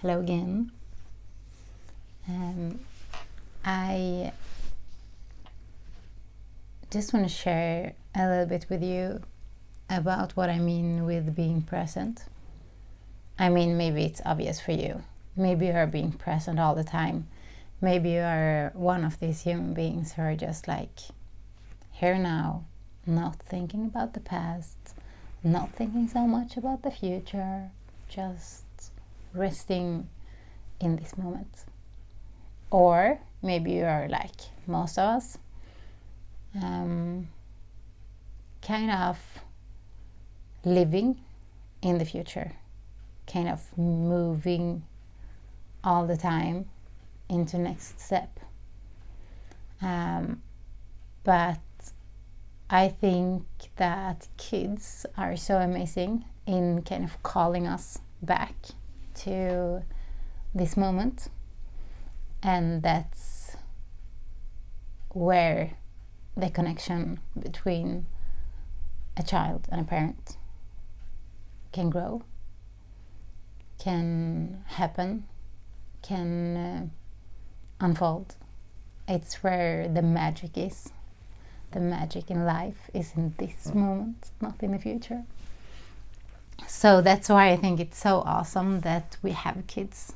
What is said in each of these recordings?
Hello again. I just want to share a little bit with you about what I mean with being present. I mean, maybe it's obvious for you. Maybe you are being present all the time. Maybe you are one of these human beings who are just like here now, not thinking about the past, not thinking so much about the future, just resting in this moment. Or maybe you are like most of us, kind of living in the future, kind of moving all the time into next step. But I think that kids are so amazing in kind of calling us back to this moment, and that's where the connection between a child and a parent can grow, can happen, can unfold. It's where the magic is. The magic in life is in this moment, not in the future. So that's why I think it's so awesome that we have kids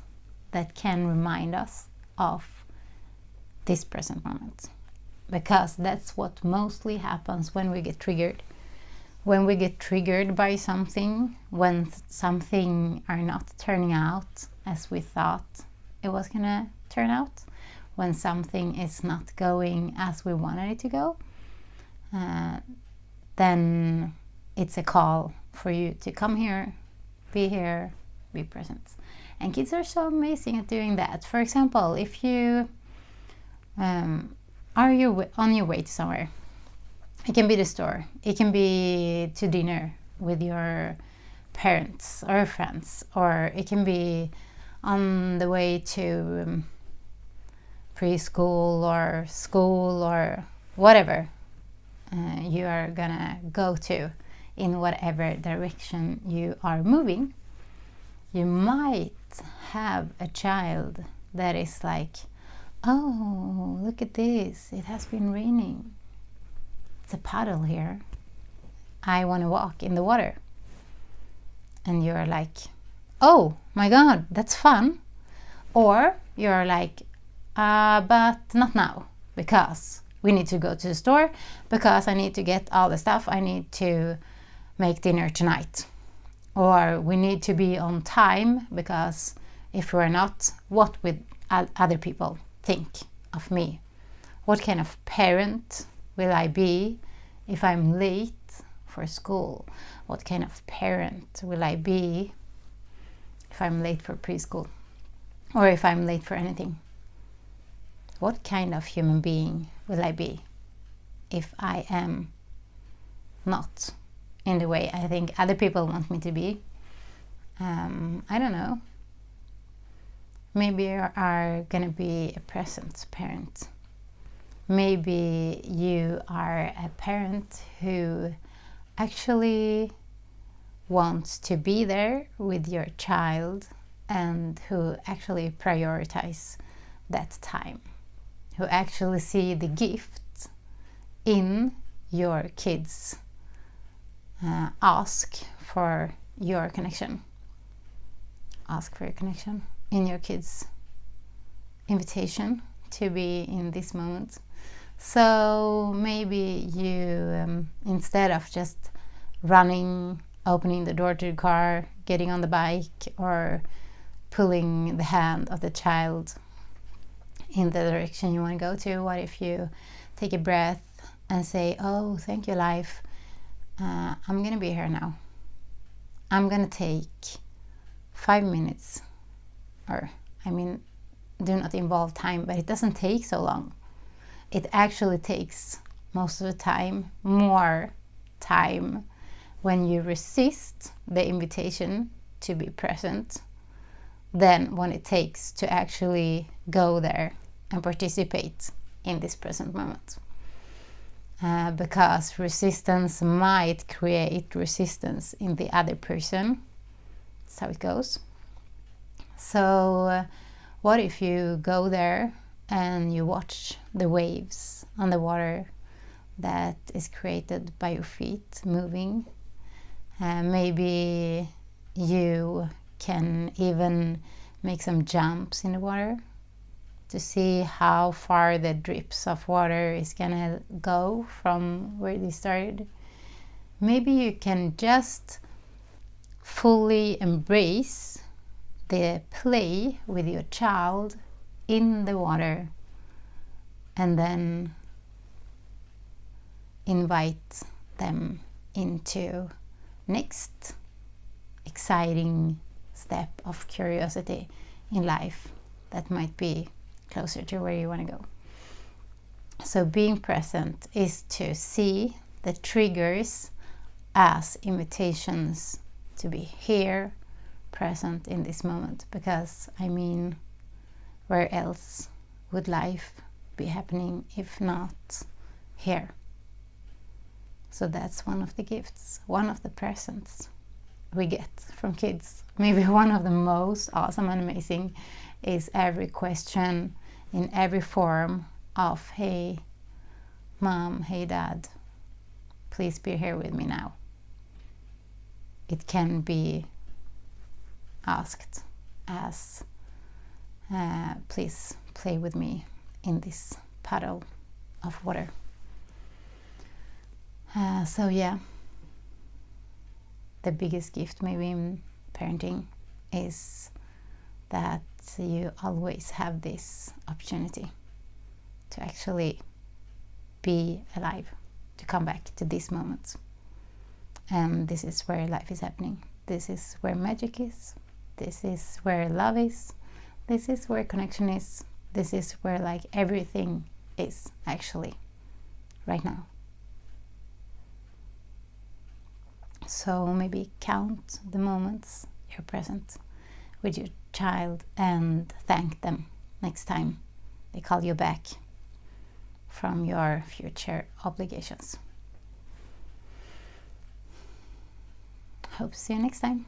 that can remind us of this present moment. Because that's what mostly happens when we get triggered. When we get triggered by something, when something are not turning out as we thought it was gonna turn out, when something is not going as we wanted it to go, then it's a call for you to come here, be present. And kids are so amazing at doing that. For example, if you are you on your way to somewhere, it can be the store, it can be to dinner with your parents or friends, or it can be on the way to preschool or school or whatever you are gonna go to, in whatever direction you are moving. You might have a child that is like, oh, look at this, it has been raining, it's a puddle here, I want to walk in the water. And you're like, oh my god, that's fun. Or you're like, but not now, because we need to go to the store, because I need to get all the stuff, I need to make dinner tonight. Or we need to be on time, because if we're not, what would other people think of me? What kind of parent will I be if I'm late for school? What kind of parent will I be if I'm late for preschool? Or if I'm late for anything? What kind of human being will I be if I am not in the way I think other people want me to be? I don't know. Maybe you are gonna be a present parent. Maybe you are a parent who actually wants to be there with your child and who actually prioritize that time, who actually see the gift in your kids ask for your connection in your kids' invitation to be in this moment. So maybe you, instead of just running, opening the door to the car, getting on the bike, or pulling the hand of the child in the direction you want to go to, what if you take a breath and say, oh, thank you, life. I'm gonna be here now. I'm gonna take 5 minutes, or do not involve time, but it doesn't take so long. It actually takes most of the time more time when you resist the invitation to be present than when it takes to actually go there and participate in this present moment. Because resistance might create resistance in the other person. That's how it goes. So what if you go there and you watch the waves on the water that is created by your feet moving? Maybe you can even make some jumps in the water to see how far the drips of water is gonna go from where they started. Maybe you can just fully embrace the play with your child in the water and then invite them into next exciting step of curiosity in life that might be closer to where you want to go. So being present is to see the triggers as invitations to be here, present in this moment, because I mean, where else would life be happening if not here? So that's one of the gifts, one of the presents we get from kids. Maybe one of the most awesome and amazing is every question in every form of, hey mom, hey dad, please be here with me now. It can be asked as, please play with me in this puddle of water. So yeah, the biggest gift maybe in parenting is that you always have this opportunity to actually be alive, to come back to this moment. And this is where life is happening. This is where magic is. This is where love is. This is where connection is. This is where like everything is actually right now. So maybe count the moments you're present with your child and thank them next time they call you back from your future obligations. Hope to see you next time.